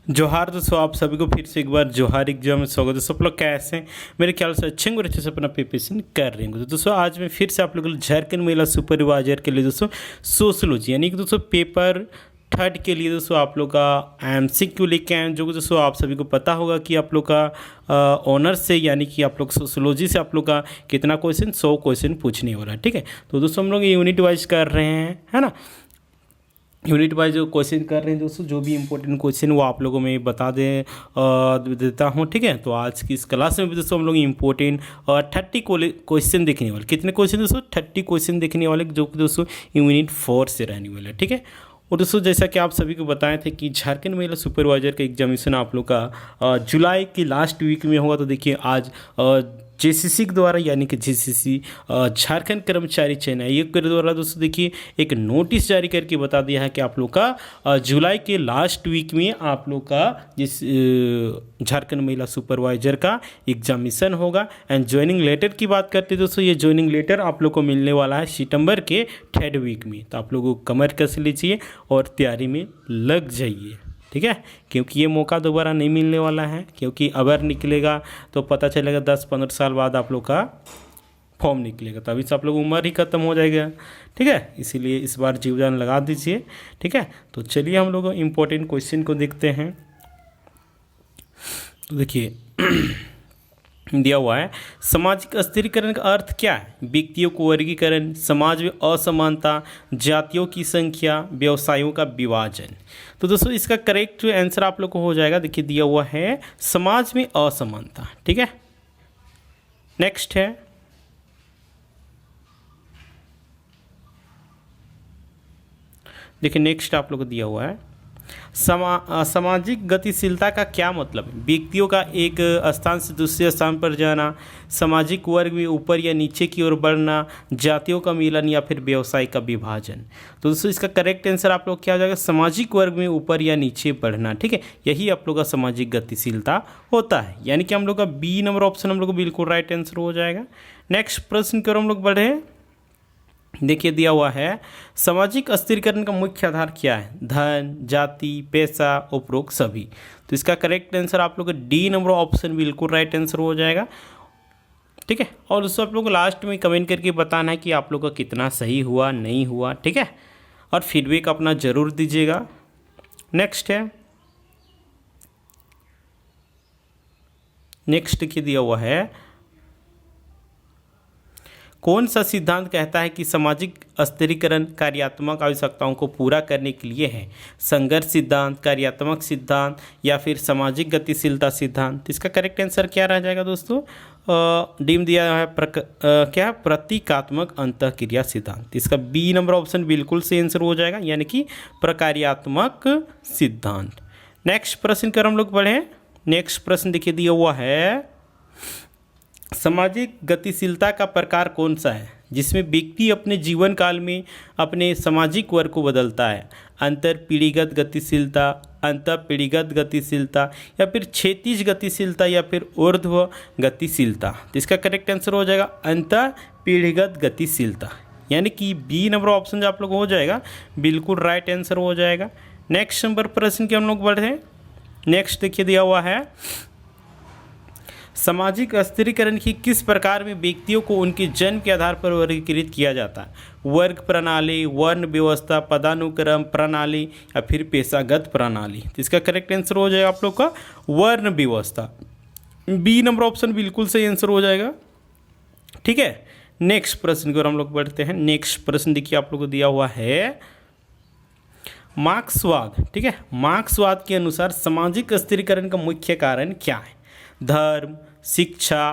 जोहार दोस्तों, आप सभी को फिर से एक बार जोहार एग्जाम में स्वागत है। सब लोग कैसे हैं? मेरे ख्याल से अच्छे और अच्छे से अपना प्रिपरेशन कर रहे होंगे। तो दोस्तों आज मैं फिर से आप लोगों को झारखंड महिला सुपरवाइजर के लिए दोस्तों सोशोलॉजी यानी कि दोस्तों पेपर थर्ड के लिए दोस्तों आप लोग का MCQ लेके आए हैं, जो कि दोस्तों आप सभी को पता होगा कि आप लोग का ऑनर्स से यानी कि आप लोग सोशोलॉजी से आप लोग का कितना क्वेश्चन 100 क्वेश्चन पूछने वाला है। ठीक है, तो दोस्तों हम लोग यूनिट वाइज कर रहे हैं, है ना। यूनिट वाइज जो क्वेश्चन कर रहे हैं दोस्तों, जो भी इंपॉर्टेंट क्वेश्चन वो आप लोगों में बता देता हूँ। ठीक है, तो आज की इस क्लास में भी दोस्तों हम लोग इंपॉर्टेंट 30 क्वेश्चन देखने वाले। कितने क्वेश्चन दोस्तों? 30 क्वेश्चन देखने वाले, जो कि दोस्तों यूनिट 4 से रहने वाले। ठीक है, और दोस्तों जैसा कि आप सभी को बताए थे कि झारखंड महिला सुपरवाइजर का एग्जामिनेशन आप लोग का जुलाई की लास्ट वीक में होगा। तो देखिए आज JCC के द्वारा यानी कि JCC झारखंड कर्मचारी चयन आयोग के द्वारा दोस्तों देखिए एक नोटिस जारी करके बता दिया है कि आप लोग का जुलाई के लास्ट वीक में आप लोग का जिस झारखंड महिला सुपरवाइजर का एग्जामिनेशन होगा। एंड ज्वाइनिंग लेटर की बात करते हैं दोस्तों, ये ज्वाइनिंग लेटर आप लोग को मिलने वाला है सितंबर के 3rd वीक में। तो आप लोगों को कमर कस लीजिए और तैयारी में लग जाइए। ठीक है, क्योंकि ये मौका दोबारा नहीं मिलने वाला है, क्योंकि अगर निकलेगा तो पता चलेगा 10-15 साल बाद आप लोग का फॉर्म निकलेगा, तभी से आप लोग उम्र ही ख़त्म हो जाएगा। ठीक है, इसीलिए इस बार जीव जान लगा दीजिए। ठीक है, तो चलिए हम लोग इम्पोर्टेंट क्वेश्चन को देखते हैं। तो देखिए दिया हुआ है, सामाजिक अस्थिरीकरण का अर्थ क्या है? व्यक्तियों को वर्गीकरण, समाज में असमानता, जातियों की संख्या, व्यवसायों का विभाजन। तो दोस्तों इसका करेक्ट आंसर आप लोग को हो जाएगा, देखिए दिया हुआ है समाज में असमानता। ठीक है, नेक्स्ट है देखिए नेक्स्ट आप लोग को दिया हुआ है सामाजिक गतिशीलता का क्या मतलब है? व्यक्तियों का एक स्थान से दूसरे स्थान पर जाना, सामाजिक वर्ग में ऊपर या नीचे की ओर बढ़ना, जातियों का मिलन या फिर व्यवसाय का विभाजन। तो दोस्तों इसका करेक्ट आंसर आप लोग क्या हो जाएगा? सामाजिक वर्ग में ऊपर या नीचे बढ़ना। ठीक है, यही आप लोग का सामाजिक गतिशीलता होता है, यानी कि हम लोग का बी नंबर ऑप्शन हम लोग को बिल्कुल राइट आंसर हो जाएगा। नेक्स्ट प्रश्न की ओर हम लोग बढ़े। देखिए दिया हुआ है सामाजिक अस्थिरीकरण का मुख्य आधार क्या है? धन, जाति, पैसा, उपरोक्त सभी। तो इसका करेक्ट आंसर आप लोग का डी नंबर ऑप्शन बिल्कुल राइट आंसर हो जाएगा। ठीक है, और उसको आप लोग को लास्ट में कमेंट करके बताना है कि आप लोग का कितना सही हुआ नहीं हुआ। ठीक है, और फीडबैक अपना ज़रूर दीजिएगा। नेक्स्ट है नेक्स्ट की दिया हुआ है कौन सा सिद्धांत कहता है कि सामाजिक अस्थिरीकरण कार्यात्मक आवश्यकताओं को पूरा करने के लिए है? संघर्ष सिद्धांत, कार्यात्मक सिद्धांत या फिर सामाजिक गतिशीलता सिद्धांत। इसका करेक्ट आंसर क्या रह जाएगा दोस्तों? डीम दिया है क्या? प्रतीकात्मक अंतःक्रिया सिद्धांत। इसका बी नंबर ऑप्शन बिल्कुल से आंसर हो जाएगा, यानी कि प्रकार्यात्मक सिद्धांत। नेक्स्ट प्रश्न कर हम लोग पढ़ें। नेक्स्ट प्रश्न देखिए दिया हुआ है सामाजिक गतिशीलता का प्रकार कौन सा है जिसमें व्यक्ति अपने जीवन काल में अपने सामाजिक वर्ग को बदलता है? अंतर पीढ़ीगत गतिशीलता, अंतर पीढ़ीगत गतिशीलता या फिर क्षैतिज गतिशीलता या फिर ऊर्ध्व गतिशीलता। तो इसका करेक्ट आंसर हो जाएगा अंतर पीढ़ीगत गतिशीलता, यानी कि बी नंबर ऑप्शन जो आप लोग हो जाएगा बिल्कुल राइट आंसर हो जाएगा। नेक्स्ट नंबर प्रश्न के हम लोग बढ़े। नेक्स्ट देखिए दिया हुआ है सामाजिक अस्थिरीकरण की किस प्रकार में व्यक्तियों को उनके जन्म के आधार पर वर्गीकृत किया जाता है? वर्ग प्रणाली, वर्ण व्यवस्था, पदानुक्रम प्रणाली या फिर पेशागत प्रणाली। तो इसका करेक्ट आंसर हो जाएगा आप लोग का वर्ण व्यवस्था। बी नंबर ऑप्शन बिल्कुल सही आंसर हो जाएगा। ठीक है, नेक्स्ट प्रश्न की ओर हम लोग बढ़ते हैं। नेक्स्ट प्रश्न देखिए आप लोग को दिया हुआ है मार्क्सवाद। ठीक है, मार्क्सवाद के अनुसार सामाजिक अस्थिरीकरण का मुख्य कारण क्या है? धर्म, शिक्षा,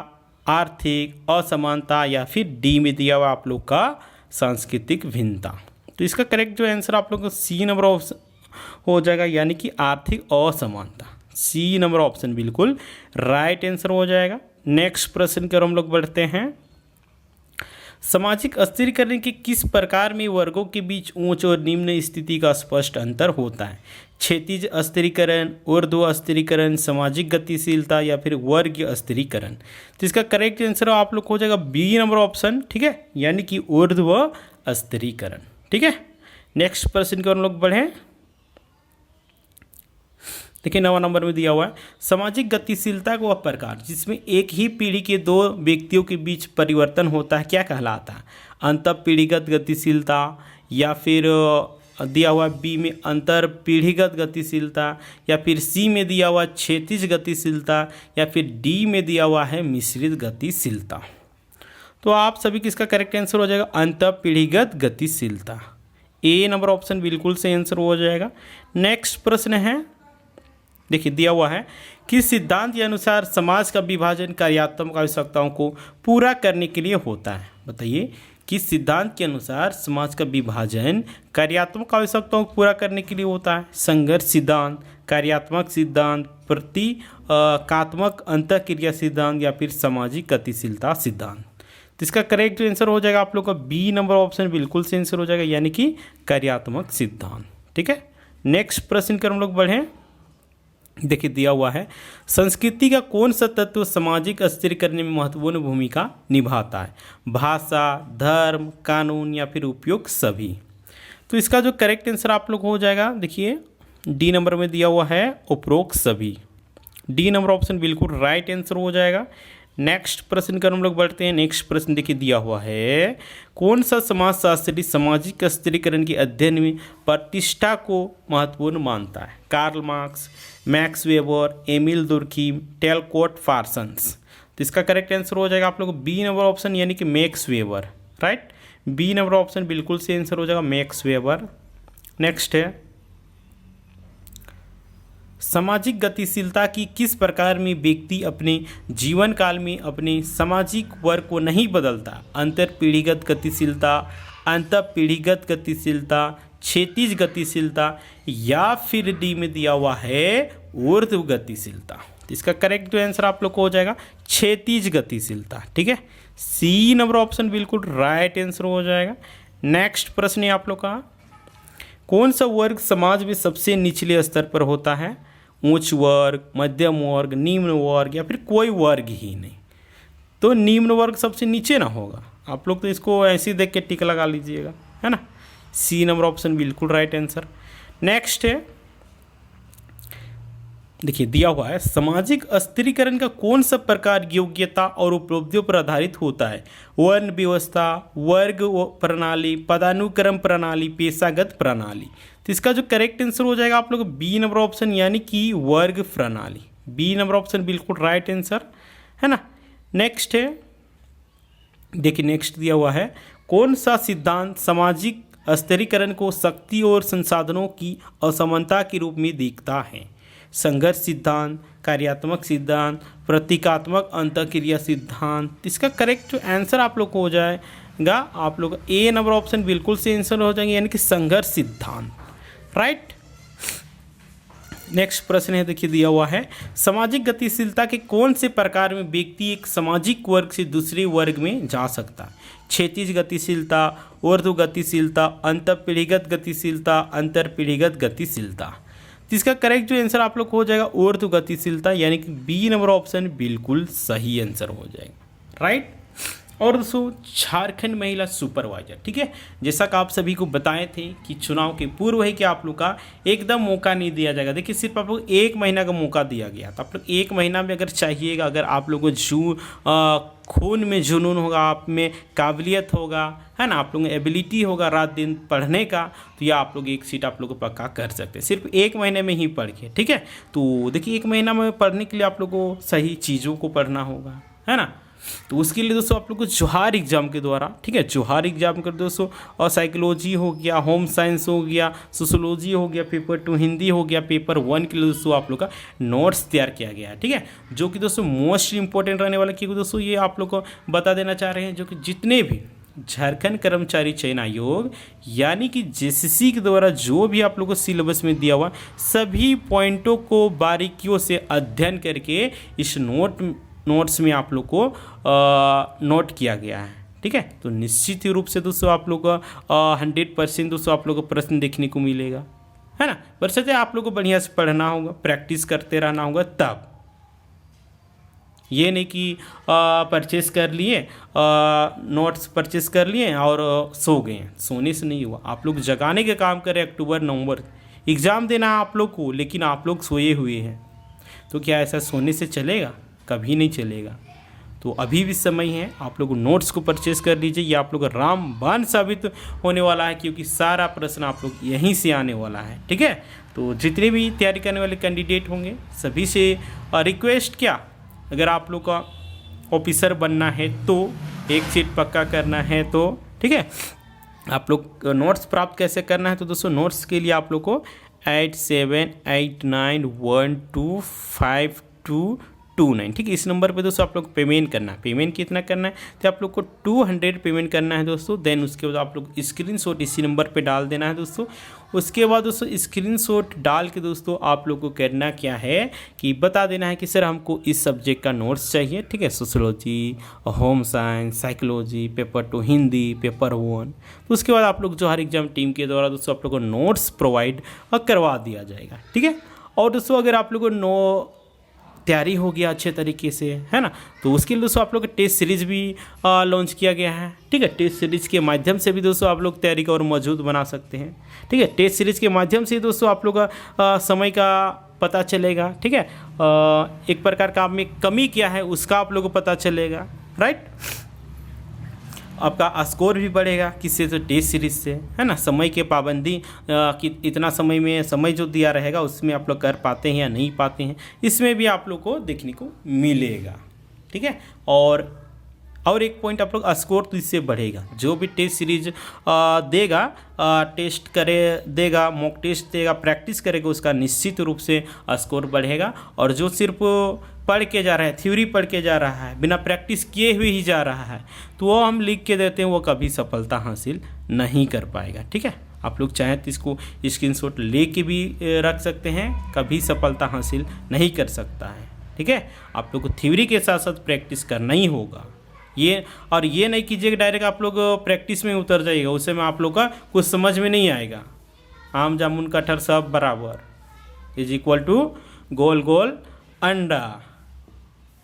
आर्थिक असमानता या फिर डी में दिया हुआ आप लोग का सांस्कृतिक भिन्नता। तो इसका करेक्ट जो आंसर आप लोग का सी नंबर ऑप्शन हो जाएगा, यानी कि आर्थिक असमानता। सी नंबर ऑप्शन बिल्कुल राइट आंसर हो जाएगा। नेक्स्ट प्रश्न की ओर हम लोग बढ़ते हैं। सामाजिक अस्थिरीकरण के किस प्रकार में वर्गों के बीच उच्च और निम्न स्थिति का स्पष्ट अंतर होता है? क्षैतिज अस्थिरीकरण, ऊर्ध्व अस्थिरीकरण, सामाजिक गतिशीलता या फिर वर्गीय अस्थिरीकरण। तो इसका करेक्ट आंसर आप लोग हो जाएगा बी नंबर ऑप्शन। ठीक है, यानी कि ऊर्ध्व अस्थिरीकरण। ठीक है, नेक्स्ट प्रश्न की ओर हम लोग बढ़ें। देखिए 9वां नंबर में दिया हुआ है सामाजिक गतिशीलता को वह प्रकार जिसमें एक ही पीढ़ी के दो व्यक्तियों के बीच परिवर्तन होता है क्या कहलाता है? अंतःपीढ़ीगत गतिशीलता, या फिर दिया हुआ बी में अंतर पीढ़ीगत गतिशीलता, या फिर सी में दिया हुआ क्षैतिज गतिशीलता, या फिर डी में दिया हुआ है मिश्रित गतिशीलता। तो आप सभी किसका करेक्ट आंसर हो जाएगा? अंतःपीढ़ीगत गतिशीलता। ए नंबर ऑप्शन बिल्कुल सही आंसर हो जाएगा। नेक्स्ट प्रश्न है, देखिए दिया हुआ है किस सिद्धांत के अनुसार समाज का विभाजन कार्यात्मक आवश्यकताओं को पूरा करने के लिए होता है? बताइए किस सिद्धांत के अनुसार समाज का विभाजन कार्यात्मक आवश्यकताओं को पूरा करने के लिए होता है? संघर्ष सिद्धांत, कार्यात्मक सिद्धांत, प्रतीकात्मक अंतःक्रिया सिद्धांत, या फिर सामाजिक गतिशीलता सिद्धांत। तो इसका करेक्ट आंसर हो जाएगा आप लोग का बी नंबर ऑप्शन बिल्कुल से आंसर हो जाएगा, यानी कि कार्यात्मक सिद्धांत। ठीक है, नेक्स्ट प्रश्न कर हम लोग बढ़ें। देखिए दिया हुआ है संस्कृति का कौन सा तत्व सामाजिक अस्थिर करने में महत्वपूर्ण भूमिका निभाता है? भाषा, धर्म, कानून, या फिर उपयोग सभी। तो इसका जो करेक्ट आंसर आप लोग हो जाएगा, देखिए डी नंबर में दिया हुआ है उपरोक्त सभी। डी नंबर ऑप्शन बिल्कुल राइट आंसर हो जाएगा। नेक्स्ट प्रश्न कर हम लोग बढ़ते हैं। नेक्स्ट प्रश्न देखिए दिया हुआ है कौन सा समाजशास्त्री सामाजिक स्थिरीकरण के अध्ययन में प्रतिष्ठा को महत्वपूर्ण मानता है? Karl Marx, Max Weber, Emile Durkheim, Talcott Parsons. तो इसका करेक्ट आंसर हो जाएगा आप लोग बी नंबर ऑप्शन, यानी कि Max Weber. Right, B number option बिल्कुल से आंसर हो जाएगा मैक्स वेबर। नेक्स्ट है सामाजिक गतिशीलता की किस प्रकार में व्यक्ति अपने जीवन काल में अपने सामाजिक वर्ग को नहीं बदलता? अंतरपीढ़ीगत गतिशीलता, अंतःपीढ़ीगत गतिशीलता, क्षैतिज गतिशीलता, या फिर डी में दिया हुआ है ऊर्ध्व गतिशीलता। तो इसका करेक्ट आंसर आप लोग को हो जाएगा क्षैतिज गतिशीलता। ठीक है, सी नंबर ऑप्शन बिल्कुल राइट आंसर हो जाएगा। नेक्स्ट प्रश्न है आप लोग का कौन सा वर्ग समाज में सबसे निचले स्तर पर होता है? उच्च वर्ग, मध्यम वर्ग, निम्न वर्ग, या फिर कोई वर्ग ही नहीं। तो निम्न वर्ग सबसे नीचे ना होगा, आप लोग तो इसको ऐसे ही देख के टिक लगा लीजिएगा, है ना। सी नंबर ऑप्शन बिल्कुल राइट आंसर। नेक्स्ट है, देखिए दिया हुआ है सामाजिक अस्थिरीकरण का कौन सा प्रकार योग्यता और उपलब्धियों पर आधारित होता है? वर्ण व्यवस्था, वर्ग प्रणाली, पदानुक्रम प्रणाली, पेशागत प्रणाली। तो इसका जो करेक्ट आंसर हो जाएगा आप लोग बी नंबर ऑप्शन, यानी कि वर्ग प्रणाली। बी नंबर ऑप्शन बिल्कुल राइट आंसर है ना। नेक्स्ट है, देखिए नेक्स्ट दिया हुआ है कौन सा सिद्धांत सामाजिक अस्थिरीकरण को शक्ति और संसाधनों की असमानता के रूप में देखता है? संघर्ष सिद्धांत, कार्यात्मक सिद्धांत, प्रतीकात्मक अंतःक्रिया सिद्धांत। इसका करेक्ट आंसर आप लोग को हो जाएगा आप लोग ए नंबर ऑप्शन बिल्कुल से आंसर हो जाएंगे, यानी कि संघर्ष सिद्धांत। राइट, नेक्स्ट प्रश्न है, देखिए दिया हुआ है सामाजिक गतिशीलता के कौन से प्रकार में व्यक्ति एक सामाजिक वर्ग से दूसरे वर्ग में जा सकता है? क्षैतिज गतिशीलता, ऊर्ध्व गतिशीलता, अंतःपीढ़ीगत गतिशीलता, अंतरपीढ़ीगत गतिशीलता। तो इसका करेक्ट जो आंसर आप लोग को हो जाएगा ऊर्ध्व गतिशीलता, यानी कि बी नंबर ऑप्शन बिल्कुल सही आंसर हो जाएगा। राइट, और दोस्तों झारखंड महिला सुपरवाइजर, ठीक है, जैसा कि आप सभी को बताए थे कि चुनाव के पूर्व है कि आप लोग का एकदम मौका नहीं दिया जाएगा। देखिए सिर्फ आप लोग 1 महीना का मौका दिया गया, तो आप लोग 1 महीना में अगर चाहिएगा, अगर आप लोगों को खून में जुनून होगा, आप में काबिलियत होगा, है ना, आप लोगों में एबिलिटी होगा रात दिन पढ़ने का, तो यह आप लोग एक सीट आप लोग को पक्का कर सकते हैं सिर्फ 1 महीने में ही पढ़ के। ठीक है, तो देखिए 1 महीना में पढ़ने के लिए आप लोग को सही चीज़ों को पढ़ना होगा, है ना। तो उसके लिए दोस्तों आप लोग को जोहार एग्जाम के द्वारा, ठीक है, जोहार एग्जाम कर दोस्तों, और साइकोलॉजी हो गया, होम साइंस हो गया, सोशोलॉजी हो गया, पेपर 2 हिंदी हो गया, पेपर 1 के लिए दोस्तों आप लोग का नोट्स तैयार किया गया है। ठीक है, जो कि दोस्तों मोस्ट इंपॉर्टेंट रहने वाला, क्योंकि दोस्तों ये आप लोग को बता देना चाह रहे हैं, जो कि जितने भी झारखंड कर्मचारी चयन आयोग यानी कि जेसीसी के द्वारा जो भी आप लोग को सिलेबस में दिया हुआ सभी पॉइंटों को बारीकियों से अध्ययन करके इस नोट्स में आप लोग को नोट किया गया है। ठीक है, तो निश्चित ही रूप से दोस्तों आप लोग को 100% दोस्तों आप लोग को प्रश्न देखने को मिलेगा, है ना। बस आप लोग को बढ़िया से पढ़ना होगा, प्रैक्टिस करते रहना होगा, तब ये नहीं कि परचेस कर लिए, नोट्स परचेस कर लिए और सो गए। सोने से नहीं हुआ, आप लोग जगाने के काम करें। अक्टूबर नवंबर एग्ज़ाम देना है आप लोग को, लेकिन आप लोग सोए हुए हैं। तो क्या ऐसा सोने से चलेगा? कभी नहीं चलेगा। तो अभी भी समय है, आप लोग नोट्स को परचेस कर लीजिए। ये आप लोग का रामबाण साबित होने वाला है, क्योंकि सारा प्रश्न आप लोग यहीं से आने वाला है। ठीक है, तो जितने भी तैयारी करने वाले कैंडिडेट होंगे सभी से रिक्वेस्ट क्या, अगर आप लोग का ऑफिसर बनना है तो एक सीट पक्का करना है तो ठीक है। आप लोग नोट्स प्राप्त कैसे करना है, तो दोस्तों नोट्स के लिए आप लोग को 8789125229 ठीक है, इस नंबर पे दोस्तों आप लोग पेमेंट करना है। पेमेंट कितना करना है, तो आप लोग को 200 पेमेंट करना है दोस्तों। देन उसके बाद आप लोग स्क्रीनशॉट इसी नंबर पे डाल देना है दोस्तों। उसके बाद दोस्तों स्क्रीनशॉट डाल के दोस्तों आप लोग को करना क्या है कि बता देना है कि सर हमको इस सब्जेक्ट का नोट्स चाहिए। ठीक है, sociology, home science, psychology, paper 2 Hindi, paper 1। तो उसके बाद आप लोग जोहार एग्जाम टीम के द्वारा दोस्तों आप लोग को नोट्स प्रोवाइड करवा दिया जाएगा। ठीक है, और दोस्तों अगर आप लोग को तैयारी हो गया अच्छे तरीके से, है ना, तो उसके लिए दोस्तों आप लोग का टेस्ट सीरीज़ भी लॉन्च किया गया है। ठीक है, टेस्ट सीरीज़ के माध्यम से भी दोस्तों आप लोग तैयारी का और मजबूत बना सकते हैं। ठीक है, टेस्ट सीरीज़ के माध्यम से दोस्तों आप लोग का समय का पता चलेगा। ठीक है, एक प्रकार का आप में कमी क्या है उसका आप लोग को पता चलेगा। राइट, आपका स्कोर भी बढ़ेगा किससे, तो टेस्ट सीरीज से, है ना। समय के पाबंदी कि इतना समय में समय जो दिया रहेगा उसमें आप लोग कर पाते हैं या नहीं पाते हैं, इसमें भी आप लोग को देखने को मिलेगा। ठीक है, और एक पॉइंट आप लोग स्कोर तो इससे बढ़ेगा। जो भी टेस्ट सीरीज देगा, देगा, मॉक टेस्ट देगा, प्रैक्टिस करेगा, उसका निश्चित रूप से स्कोर बढ़ेगा। और जो सिर्फ पढ़ के जा रहा है, थ्योरी पढ़ के जा रहा है, बिना प्रैक्टिस किए हुए ही जा रहा है, तो वो हम लिख के देते हैं, वो कभी सफलता हासिल नहीं कर पाएगा। ठीक है, आप लोग चाहें तो इसको स्क्रीनशॉट ले के भी रख सकते हैं, कभी सफलता हासिल नहीं कर सकता है। ठीक है, आप लोग को थ्योरी के साथ साथ प्रैक्टिस करना ही होगा। ये नहीं कीजिएगा डायरेक्ट आप लोग प्रैक्टिस में उतर जाइएगा, उससे में आप लोग का कुछ समझ में नहीं आएगा। आम जामुन कटहर सब बराबर = गोल गोल अंडा,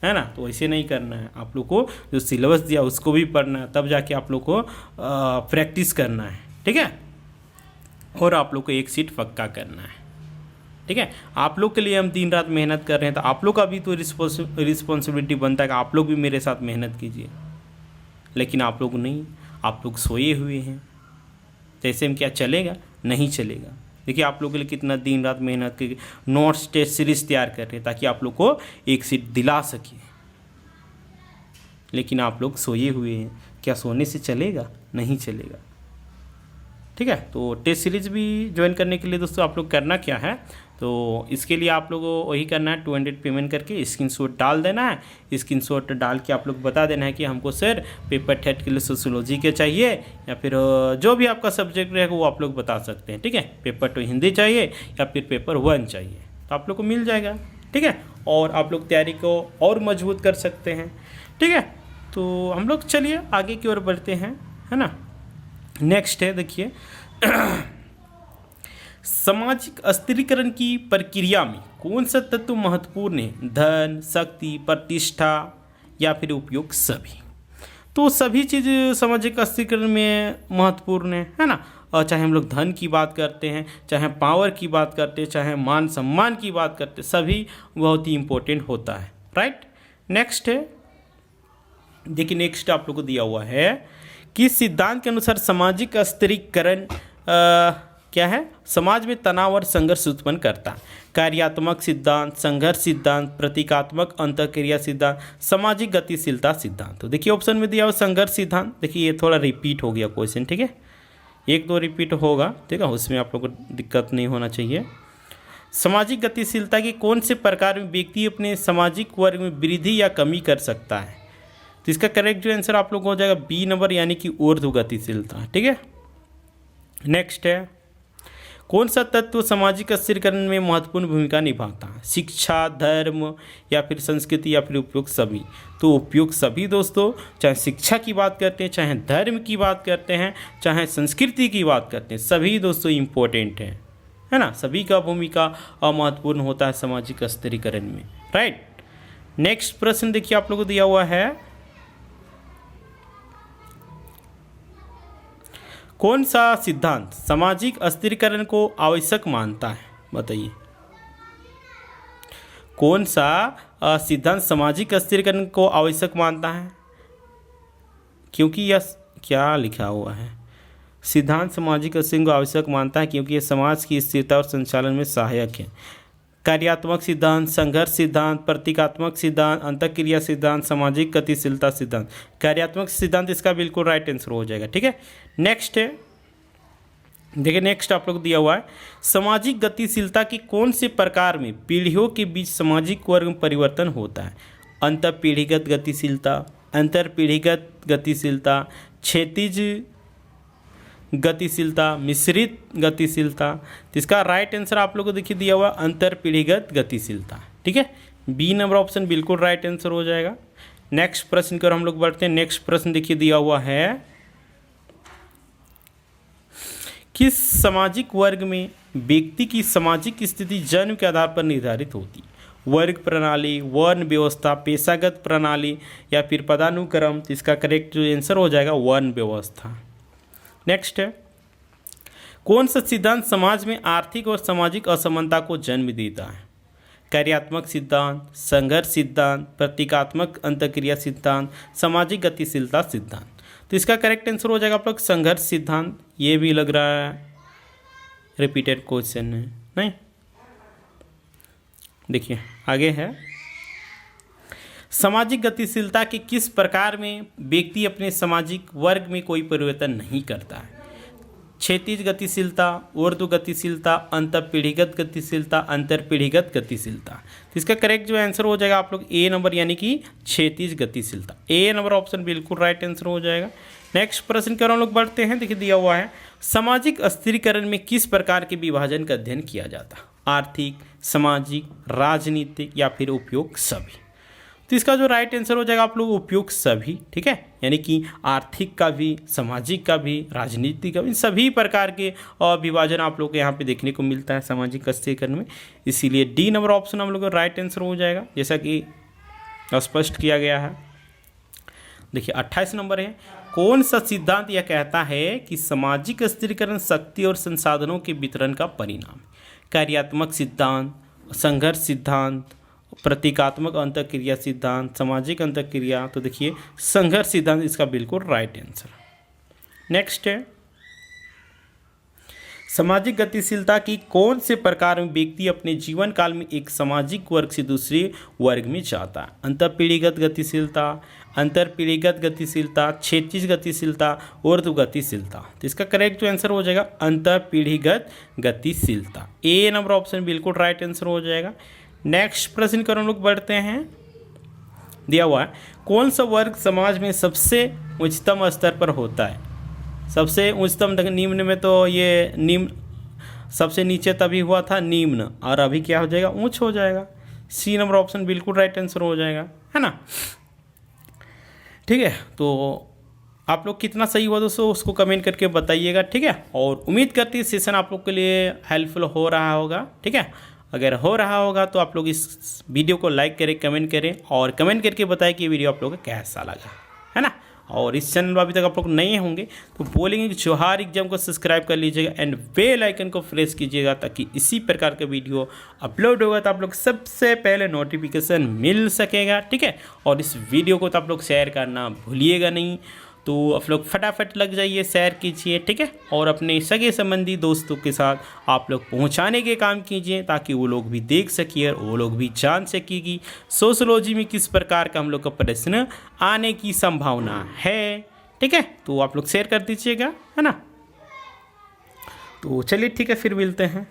है ना। तो ऐसे नहीं करना है, आप लोग को जो सिलेबस दिया उसको भी पढ़ना है, तब जाके आप लोग को प्रैक्टिस करना है। ठीक है, और आप लोग को एक सीट पक्का करना है। ठीक है, आप लोग के लिए हम दिन रात मेहनत कर रहे हैं, तो आप लोग का भी तो रिस्पॉन्सिबिलिटी बनता है कि आप लोग भी मेरे साथ मेहनत कीजिए। लेकिन आप लोग नहीं, आप लोग सोए हुए हैं, तो ऐसे में क्या चलेगा? नहीं चलेगा। देखिए आप लोग के लिए कितना दिन रात मेहनत करके नोट्स टेस्ट सीरीज तैयार कर रहे हैं ताकि आप लोग को एक सीट दिला सके, लेकिन आप लोग सोए हुए हैं। क्या सोने से चलेगा? नहीं चलेगा। ठीक है, तो टेस्ट सीरीज़ भी ज्वाइन करने के लिए दोस्तों आप लोग करना क्या है, तो इसके लिए आप लोगों को वही करना है, 200 पेमेंट करके स्क्रीनशॉट डाल देना है। स्क्रीनशॉट डाल के आप लोग बता देना है कि हमको सर पेपर 10 के लिए सोशियोलॉजी के चाहिए, या फिर जो भी आपका सब्जेक्ट रहेगा वो आप लोग बता सकते हैं। ठीक है, पेपर 2 हिंदी चाहिए या फिर पेपर 1 चाहिए, तो आप लोग को मिल जाएगा। ठीक है, और आप लोग तैयारी को और मजबूत कर सकते हैं। ठीक है, तो हम लोग चलिए आगे की ओर बढ़ते हैं, है ना। नेक्स्ट है, देखिए सामाजिक अस्थिरीकरण की प्रक्रिया में कौन सा तत्व महत्वपूर्ण है? धन, शक्ति, प्रतिष्ठा या फिर उपयोग? सभी। तो सभी चीज़ सामाजिक अस्थिरीकरण में महत्वपूर्ण है ना। और चाहे हम लोग धन की बात करते हैं, चाहे पावर की बात करते हैं, चाहे मान सम्मान की बात करते हैं, सभी बहुत ही इम्पोर्टेंट होता है। राइट, नेक्स्ट है, देखिए नेक्स्ट आप लोग को दिया हुआ है कि सिद्धांत के अनुसार सामाजिक अस्थिरीकरण क्या है? समाज में तनाव और संघर्ष उत्पन्न करता है। कार्यात्मक सिद्धांत, संघर्ष सिद्धांत, प्रतीकात्मक अंतःक्रिया सिद्धांत, सामाजिक गतिशीलता सिद्धांत। तो देखिए ऑप्शन में दिया हुआ संघर्ष सिद्धांत। देखिए ये थोड़ा रिपीट हो गया क्वेश्चन, ठीक है, 1-2 रिपीट होगा, ठीक है, उसमें आप लोग को दिक्कत नहीं होना चाहिए। सामाजिक गतिशीलता के कौन से प्रकार में व्यक्ति अपने सामाजिक वर्ग में वृद्धि या कमी कर सकता है? तो इसका करेक्ट जो आंसर आप लोग को हो जाएगा बी नंबर, यानी कि ऊर्ध्व गतिशीलता। ठीक है, नेक्स्ट है, कौन सा तत्व सामाजिक अस्थिरीकरण में महत्वपूर्ण भूमिका निभाता है? शिक्षा, धर्म या फिर संस्कृति या फिर उपयोग? सभी। तो उपयोग सभी दोस्तों, चाहे शिक्षा की बात करते हैं, चाहे धर्म की बात करते हैं, चाहे संस्कृति की बात करते हैं, सभी दोस्तों इम्पोर्टेंट है ना। सभी का भूमिका महत्वपूर्ण होता है सामाजिक अस्थिरीकरण में। राइट, नेक्स्ट प्रश्न देखिए आप लोगों को दिया हुआ है, कौन सा सिद्धांत सामाजिक अस्थिरीकरण को आवश्यक मानता है? बताइए कौन सा सिद्धांत सामाजिक अस्थिरीकरण को आवश्यक मानता है? क्योंकि यह क्या लिखा हुआ है, सिद्धांत सामाजिक अस्थिरीकरण को आवश्यक मानता है क्योंकि यह समाज की स्थिरता और संचालन में सहायक है। कार्यात्मक सिद्धांत, संघर्ष सिद्धांत, प्रतीकात्मक सिद्धांत, अंतःक्रिया सिद्धांत, सामाजिक गतिशीलता सिद्धांत। कार्यात्मक सिद्धांत इसका बिल्कुल राइट आंसर हो जाएगा। ठीक है, नेक्स्ट है, देखिए नेक्स्ट आप लोग दिया हुआ है, सामाजिक गतिशीलता की कौन से प्रकार में पीढ़ियों के बीच सामाजिक वर्ग में परिवर्तन होता है? अंतःपीढ़ीगत गतिशीलता, अंतरपीढ़ीगत गतिशीलता, क्षैतिज गतिशीलता, मिश्रित गतिशीलता। तो इसका राइट आंसर आप लोगों को देखिए दिया हुआ अंतरपीढ़ीगत गतिशीलता। ठीक है, बी नंबर ऑप्शन बिल्कुल राइट आंसर हो जाएगा। नेक्स्ट प्रश्न की ओर हम लोग बढ़ते हैं। नेक्स्ट प्रश्न देखिए दिया हुआ है, किस सामाजिक वर्ग में व्यक्ति की सामाजिक स्थिति जन्म के आधार पर निर्धारित होती है? वर्ग प्रणाली, वर्ण व्यवस्था, पेशागत प्रणाली या फिर पदानुक्रम? तो इसका करेक्ट जो आंसर हो जाएगा वर्ण व्यवस्था। नेक्स्ट है, कौन सा सिद्धांत समाज में आर्थिक और सामाजिक असमानता को जन्म देता है? कार्यात्मक सिद्धांत, संघर्ष सिद्धांत, प्रतीकात्मक अंतःक्रिया सिद्धांत, सामाजिक गतिशीलता सिद्धांत। तो इसका करेक्ट आंसर हो जाएगा आप लोग संघर्ष सिद्धांत। ये भी लग रहा है रिपीटेड क्वेश्चन है, नहीं? देखिए आगे है, सामाजिक गतिशीलता के किस प्रकार में व्यक्ति अपने सामाजिक वर्ग में कोई परिवर्तन नहीं करता है? क्षैतिज गतिशीलता, ऊर्ध्व गतिशीलता, अंतःपीढ़ीगत गतिशीलता, अंतरपीढ़ीगत गतिशीलता। तो इसका करेक्ट जो आंसर हो जाएगा आप लोग ए नंबर, यानी कि क्षैतिज गतिशीलता। ए नंबर ऑप्शन बिल्कुल राइट आंसर हो जाएगा। नेक्स्ट प्रश्न की ओर हम लोग बढ़ते हैं। देखिए दिया हुआ है, सामाजिक अस्थिरीकरण में किस प्रकार के विभाजन का अध्ययन किया जाता है? आर्थिक, सामाजिक, राजनीतिक या फिर उपयोग सभी? तो इसका जो राइट आंसर हो जाएगा आप लोग उपयुक्त सभी। ठीक है, यानी कि आर्थिक का भी, सामाजिक का भी, राजनीतिक का भी, सभी प्रकार के विभाजन आप लोग को यहाँ पे देखने को मिलता है सामाजिक अस्थिरीकरण में। इसीलिए डी नंबर ऑप्शन हम लोग का राइट आंसर हो जाएगा, जैसा कि स्पष्ट किया गया है। देखिए 28 नंबर है, कौन सा सिद्धांत यह कहता है कि सामाजिक अस्थिरीकरण शक्ति और संसाधनों के वितरण का परिणाम? कार्यात्मक सिद्धांत, संघर्ष सिद्धांत, प्रतीकात्मक अंतःक्रिया सिद्धांत, सामाजिक अंतःक्रिया? तो देखिए संघर्ष सिद्धांत इसका बिल्कुल राइट आंसर। नेक्स्ट है, सामाजिक गतिशीलता की कौन से प्रकार में व्यक्ति अपने जीवन काल में एक सामाजिक वर्ग से दूसरे वर्ग में जाता है? अंतःपीढ़ीगत गतिशीलता, अंतरपीढ़ीगत गतिशीलता, क्षैतिज गतिशीलता, ऊर्ध्व गतिशीलता? तो इसका करेक्ट आंसर हो जाएगा अंतरपीढ़ीगत गतिशीलता। ए नंबर ऑप्शन बिल्कुल राइट आंसर हो जाएगा। नेक्स्ट प्रश्न की ओर हम लोग बढ़ते हैं। दिया हुआ है, कौन सा वर्ग समाज में सबसे उच्चतम स्तर पर होता है? सबसे उच्चतम, निम्न में तो ये निम्न, सबसे नीचे तभी हुआ था निम्न, और अभी क्या हो जाएगा? उच्च हो जाएगा। सी नंबर ऑप्शन बिल्कुल राइट आंसर हो जाएगा, है ना? ठीक है, तो आप लोग कितना सही हुआ दोस्तों उसको कमेंट करके बताइएगा। ठीक है, और उम्मीद करती है सेशन आप लोग के लिए हेल्पफुल हो रहा होगा। ठीक है, अगर हो रहा होगा तो आप लोग इस वीडियो को लाइक करें, कमेंट करें और कमेंट करके बताएं कि ये वीडियो आप लोगों को कैसा लगा, है ना? और इस चैनल में अभी तक आप लोग नए होंगे तो बोलेंगे कि जोहार एग्जाम को सब्सक्राइब कर लीजिएगा एंड बेल आइकन को प्रेस कीजिएगा, ताकि इसी प्रकार का वीडियो अपलोड होगा तो आप लोग सबसे पहले नोटिफिकेशन मिल सकेगा। ठीक है, और इस वीडियो को तो आप लोग शेयर करना भूलिएगा नहीं, तो आप लोग फटाफट लग जाइए, शेयर कीजिए। ठीक है, और अपने सगे संबंधी दोस्तों के साथ आप लोग पहुंचाने के काम कीजिए, ताकि वो लोग भी देख सकिए और वो लोग भी जान सकिए कि सोशियोलॉजी में किस प्रकार का हम लोग का प्रश्न आने की संभावना है। ठीक है, तो आप लोग शेयर कर दीजिएगा, है ना? तो चलिए ठीक है, फिर मिलते हैं।